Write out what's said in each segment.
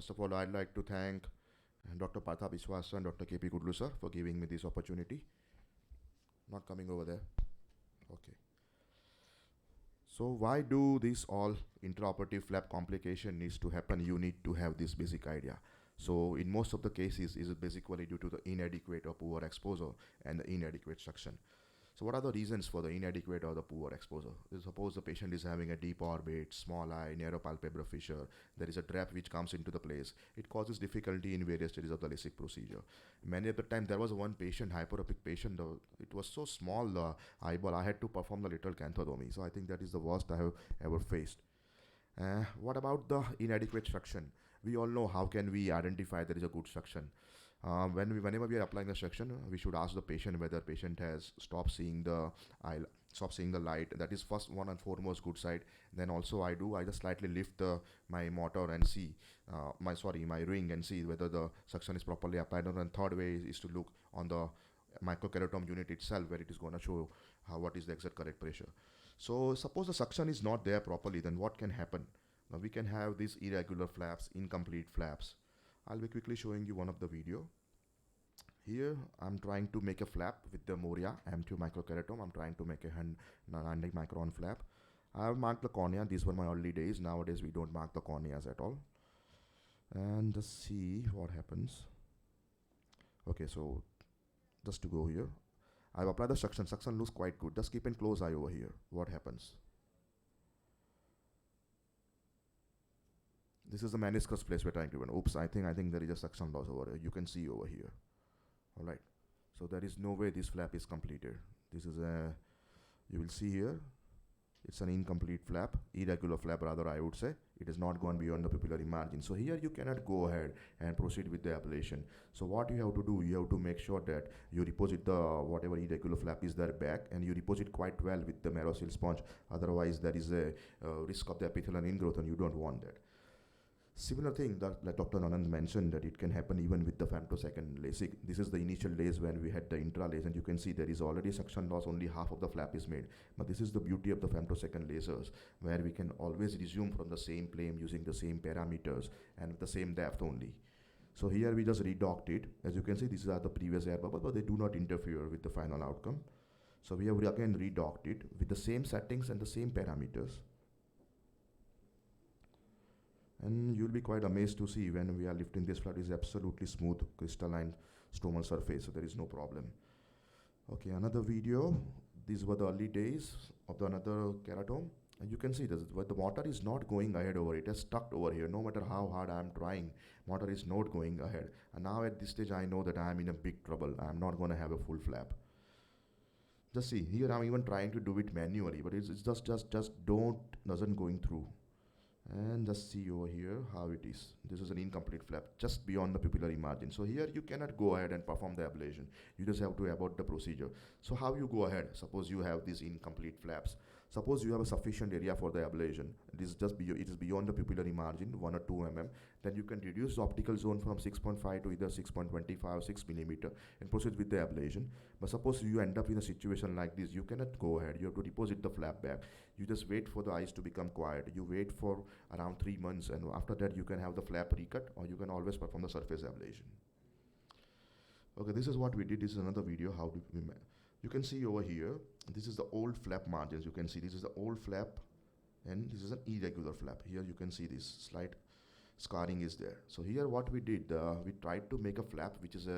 First of all, I'd like to thank Dr. Partha Biswas and Dr. KP Kudlu sir for giving me this opportunity. Not coming over there. Okay. So why do this all intraoperative flap complication needs to happen? You need to have this basic idea. So in most of the cases, is it basically due to the inadequate or poor exposure and the inadequate suction. So what are the reasons for the inadequate or the poor exposure? Suppose the patient is having a deep orbit, small eye, narrow palpebral fissure, there is a drape which comes into the place. It causes difficulty in various stages of the LASIK procedure. Many of the time there was one patient, hyperopic patient, it was so small the eyeball, I had to perform the lateral canthotomy. So I think that is the worst I have ever faced. What about the inadequate suction? We all know how can we identify there is a good suction. Whenever we are applying the suction, we should ask the patient whether patient has stopped seeing the light. That is first one and foremost good side. Then also I just slightly lift my motor and see my ring and see whether the suction is properly applied. And third way is to look on the microkeratome unit itself, where it is going to show what is the exact correct pressure. So suppose the suction is not there properly, then what can happen? Now we can have these irregular flaps, incomplete flaps. I'll be quickly showing you one of the video. Here I'm trying to make a flap with the Moria M2 microkeratome. I'm trying to make a 100 micron flap. I have marked the cornea. These were my early days. Nowadays we don't mark the corneas at all. And just see what happens. Okay, so just to go here, I've applied the suction. Suction looks quite good. Just keep a close eye over here. What happens? This is the meniscus place we're trying to run. Oops, I think there is a suction loss over here. You can see over here. All right. So there is no way this flap is completed. This is you will see here, it's an incomplete flap, irregular flap rather I would say. It has not gone beyond the pupillary margin. So here you cannot go ahead and proceed with the ablation. So what you have to do, you have to make sure that you deposit the whatever irregular flap is there back, and you deposit quite well with the Marrow-Seal sponge. Otherwise there is a risk of the epithelial ingrowth, and you don't want that. Similar thing that like Dr. Anand mentioned, that it can happen even with the femtosecond LASIK. This is the initial days when we had the intra laser, and you can see there is already suction loss, only half of the flap is made. But this is the beauty of the femtosecond lasers, where we can always resume from the same plane using the same parameters and with the same depth only. So here we just redocked it. As you can see, these are the previous air bubbles, but they do not interfere with the final outcome. So we have again redocked it with the same settings and the same parameters. And you'll be quite amazed to see when we are lifting this flap, is absolutely smooth, crystalline stromal surface, so there is no problem. Okay, another video. These were the early days of the another keratome. And you can see this, but the motor is not going ahead over it. It has stuck over here. No matter how hard I am trying, motor is not going ahead. And now at this stage, I know that I am in a big trouble. I am not going to have a full flap. Just see, here I'm even trying to do it manually, but it's just doesn't going through. And just see over here how it is. This is an incomplete flap just beyond the pupillary margin. So here you cannot go ahead and perform the ablation. You just have to abort the procedure. So how you go ahead? Suppose you have these incomplete flaps. Suppose you have a sufficient area for the ablation. It is beyond the pupillary margin, 1 or 2 mm. Then you can reduce the optical zone from 6.5 to either 6.25 or 6 millimeter and proceed with the ablation. But suppose you end up in a situation like this, you cannot go ahead. You have to deposit the flap back. You just wait for the eyes to become quiet. You wait for around 3 months, and after that you can have the flap recut, or you can always perform the surface ablation. Okay, this is what we did. This is another video. How do we you can see over here, this is the old flap margins. You can see this is the old flap, and this is an irregular flap. Here you can see this slight scarring is there. So here what we did, we tried to make a flap which is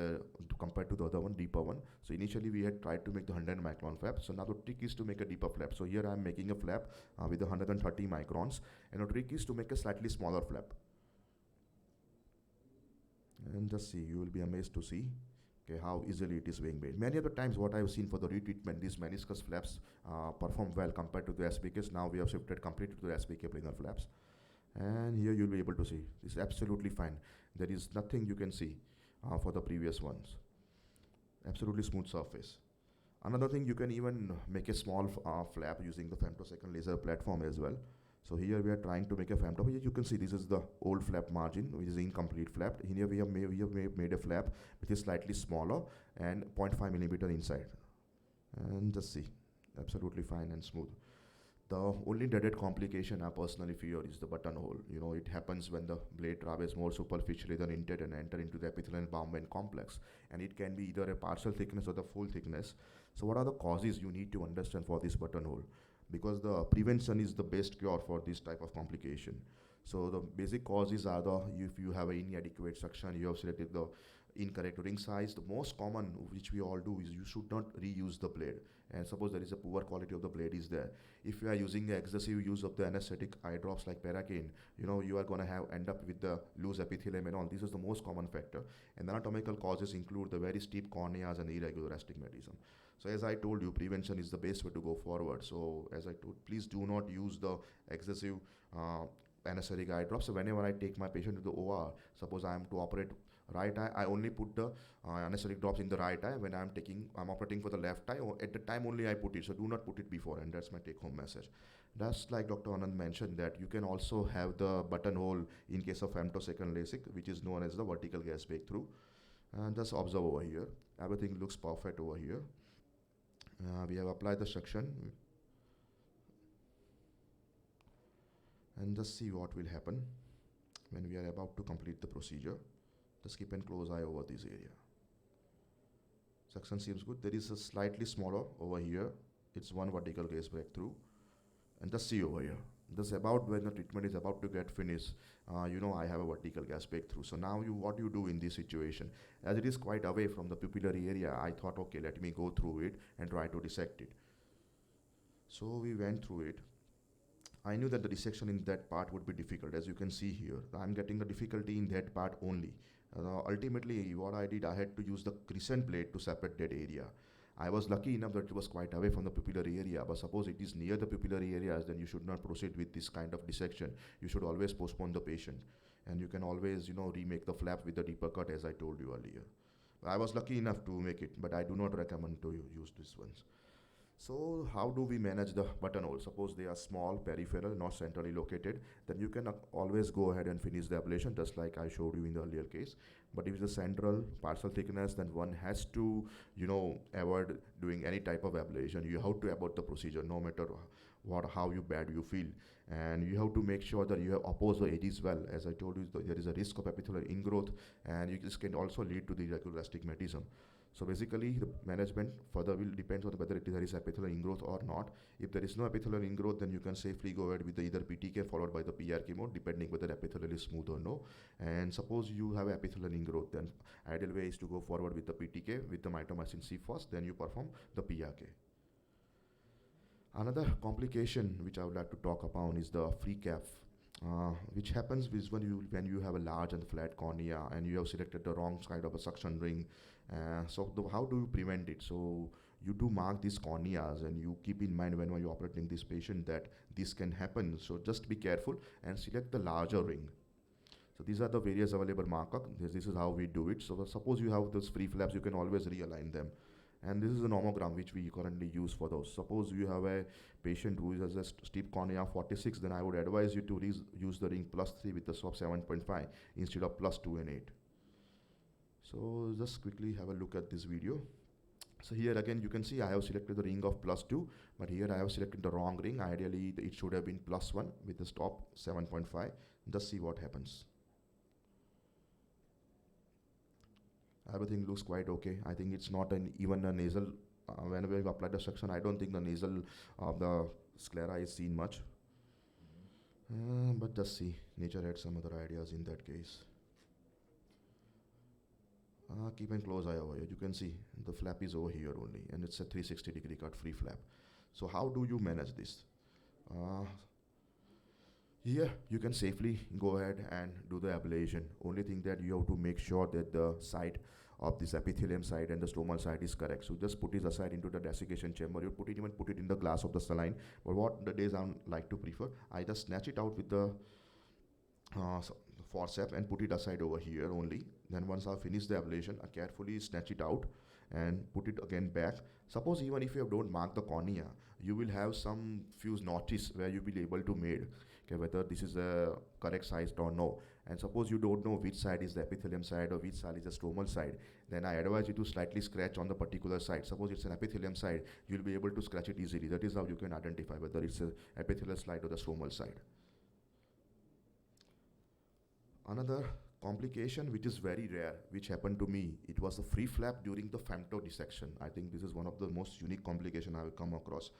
compared to the other one, deeper one. So initially we had tried to make the 100 micron flap. So now the trick is to make a deeper flap. So here I am making a flap with the 130 microns, and the trick is to make a slightly smaller flap. And just see, you will be amazed to see how easily it is being made. Many of the times what I've seen for the retreatment, these meniscus flaps perform well compared to the SBKs. Now we have shifted completely to the SBK planar flaps. And here you'll be able to see, this is absolutely fine. There is nothing you can see for the previous ones. Absolutely smooth surface. Another thing, you can even make a small flap using the femtosecond laser platform as well. So here we are trying to make a femtosecond. Here you can see this is the old flap margin, which is incomplete flap. Here we have made a flap which is slightly smaller and 0.5 millimeter inside. And just see, absolutely fine and smooth. The only dreaded complication I personally fear is the buttonhole. It happens when the blade travels more superficially than intended and enter into the epithelial boundary complex, and it can be either a partial thickness or the full thickness. So, what are the causes you need to understand for this buttonhole? Because the prevention is the best cure for this type of complication. So, the basic causes are if you have an inadequate suction, you have selected the incorrect ring size. The most common which we all do is you should not reuse the blade, and suppose there is a poor quality of the blade is there. If you are using the excessive use of the anesthetic eye drops like paracaine, you are going to have end up with the loose epithelium and all. This is the most common factor. And anatomical causes include the very steep corneas and irregular astigmatism. So as I told you, prevention is the best way to go forward. So as I told, please do not use the excessive anesthetic eye drops. So whenever I take my patient to the OR, suppose I am to operate right eye, I only put the anesthetic drops in the right eye. When I'm operating for the left eye, or at the time only I put it. So do not put it before, and that's my take-home message. Just like Dr. Anand mentioned, that you can also have the buttonhole in case of femtosecond LASIK, which is known as the vertical gas breakthrough. And just observe over here. Everything looks perfect over here. We have applied the suction, and just see what will happen when we are about to complete the procedure. Just keep a close eye over this area. Suction seems good. There is a slightly smaller over here. It's one vertical gaze breakthrough. And just see over here. This about when the treatment is about to get finished, I have a vertical gas breakthrough. So now what you do in this situation, as it is quite away from the pupillary area, I thought, okay, let me go through it and try to dissect it. So we went through it. I knew that the dissection in that part would be difficult. As you can see here, I'm getting the difficulty in that part only. Ultimately, what I did, I had to use the crescent blade to separate that area. I was lucky enough that it was quite away from the pupillary area, but suppose it is near the pupillary areas, then you should not proceed with this kind of dissection. You should always postpone the patient, and you can always, remake the flap with the deeper cut, as I told you earlier. I was lucky enough to make it, but I do not recommend to use these ones. So how do we manage the buttonhole? Suppose they are small, peripheral, not centrally located, then you can always go ahead and finish the ablation, just like I showed you in the earlier case. But if it's a central partial thickness, then one has to, avoid doing any type of ablation. You have to abort the procedure, no matter how bad you feel. And you have to make sure that you have opposed the edges well. As I told you, there is a risk of epithelial ingrowth, and this can also lead to the irregular astigmatism. So basically, the management further will depend on whether there is epithelial ingrowth or not. If there is no epithelial ingrowth, then you can safely go ahead with either PTK followed by the PRK mode, depending whether epithelial is smooth or no. And suppose you have epithelial ingrowth, then ideal way is to go forward with the PTK with the mitomycin C first, then you perform the PRK. Another complication which I would like to talk about is the free cap, which happens when you have a large and flat cornea and you have selected the wrong side of a suction ring. How do you prevent it? So you do mark these corneas, and you keep in mind when you're operating this patient that this can happen. So just be careful and select the larger ring. So these are the various available marker. This is how we do it. So suppose you have those free flaps, you can always realign them. And this is a nomogram which we currently use for those. Suppose you have a patient who has a steep cornea 46, then I would advise you to use the ring +3 with the SWAP 7.5 instead of +2 and 8. So just quickly have a look at this video. So here again you can see I have selected the ring of +2, but here I have selected the wrong ring. Ideally it should have been +1 with the stop 7.5. Just see what happens. Everything looks quite okay. I think it's not even a nasal. Whenever you apply the suction, I don't think the nasal of the sclera is seen much. But just see, nature had some other ideas in that case. Keep a close eye over here. You can see the flap is over here only, and it's a 360-degree cut free flap. So how do you manage this? Here you can safely go ahead and do the ablation. Only thing that you have to make sure that the site of this epithelium side and the stromal side is correct. So just put it aside into the desiccation chamber. You put it in the glass of the saline. But what the days I like to prefer, I just snatch it out with the forceps and put it aside over here only. Then once I finish the ablation, I carefully snatch it out and put it again back. Suppose even if you don't mark the cornea, you will have some few notches where you will be able to okay, whether this is a correct size or no. And suppose you don't know which side is the epithelium side or which side is the stromal side, then I advise you to slightly scratch on the particular side. Suppose it's an epithelium side, you'll be able to scratch it easily. That is how you can identify whether it's a epithelial side or the stromal side. Another complication which is very rare, which happened to me, it was a free flap during the femto dissection. I think this is one of the most unique complication I've come across.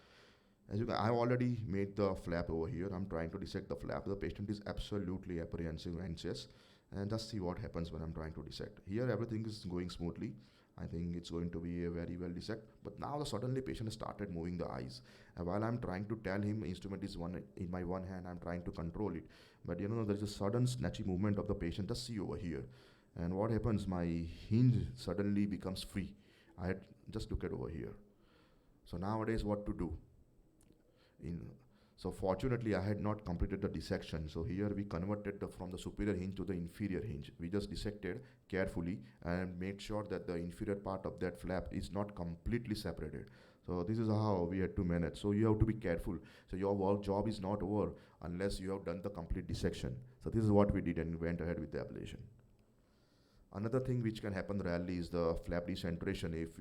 As you can, I've already made the flap over here. I'm trying to dissect the flap. The patient is absolutely apprehensive, anxious, and just see what happens when I'm trying to dissect. Here, everything is going smoothly. I think it's going to be a very well dissect. But now, suddenly, patient started moving the eyes. And while I'm trying to tell him, instrument is one in my one hand, I'm trying to control it. But there's a sudden snatchy movement of the patient. Just see over here. And what happens? My hinge suddenly becomes free. I had just look at over here. So nowadays, what to do? So fortunately I had not completed the dissection, so here we converted from the superior hinge to the inferior hinge. We just dissected carefully and made sure that the inferior part of that flap is not completely separated. So this is how we had to manage. So you have to be careful. So your work job is not over unless you have done the complete dissection. So this is what we did, and we went ahead with the ablation. Another thing which can happen rarely is the flap decentration. If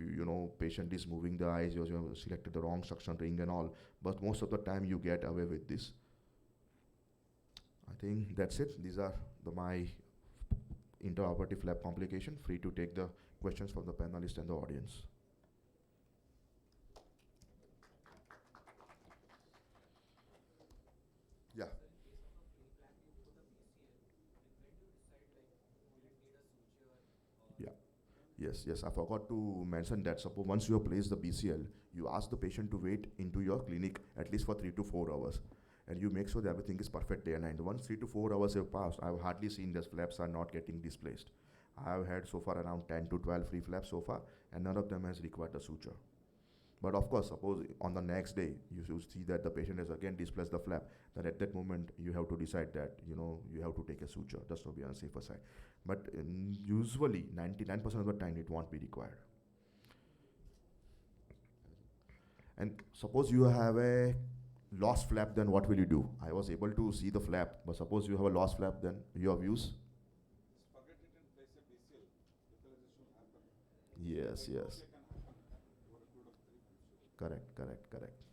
patient is moving the eyes, you have selected the wrong suction ring and all, but most of the time you get away with this. I think that's it. These are my intraoperative flap complication. Free to take the questions from the panelists and the audience. Yeah. Yeah. Yes, I forgot to mention that. Suppose once you have placed the BCL, you ask the patient to wait into your clinic at least for 3 to 4 hours. And you make sure that everything is perfect day and night. Once 3 to 4 hours have passed, I've hardly seen these flaps are not getting displaced. I've had so far around 10 to 12 free flaps so far, and none of them has required a suture. But of course, suppose on the next day you should see that the patient has again displaced the flap, then at that moment you have to decide that you have to take a suture just to be on the safer side. But usually 99% of the time it won't be required. And suppose you have a lost flap, then what will you do? I was able to see the flap, but suppose you have a lost flap, then your views? Yes. Correct.